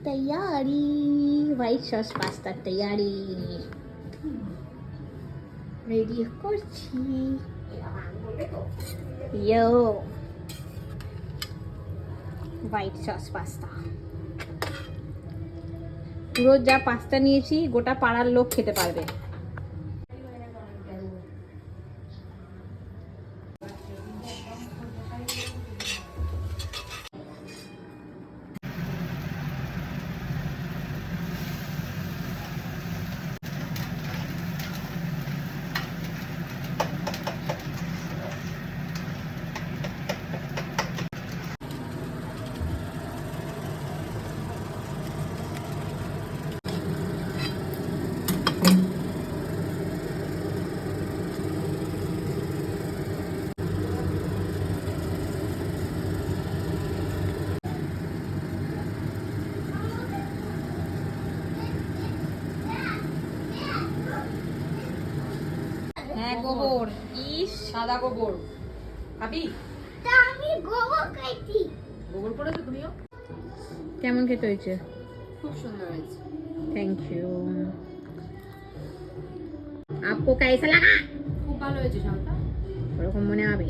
तैयारी white sauce পাস্তার তৈয়ারি ready করছি ইয়ো white sauce pasta পুরো যা পাস্তা নিয়েছি গোটা পাড়ার লোক খেতে পারবে হ্যাঁ গোবর ইস সাদা গোবর খাবি? আমি গোবর খাইছি গোবর করেছো তুমিও? কেমন খেতে হয়েছে খুব সুন্দর হয়েছে थैंक यू आपको कैसा लगा খুব ভালো হয়েছে শান্তা ওরকম মনে হবে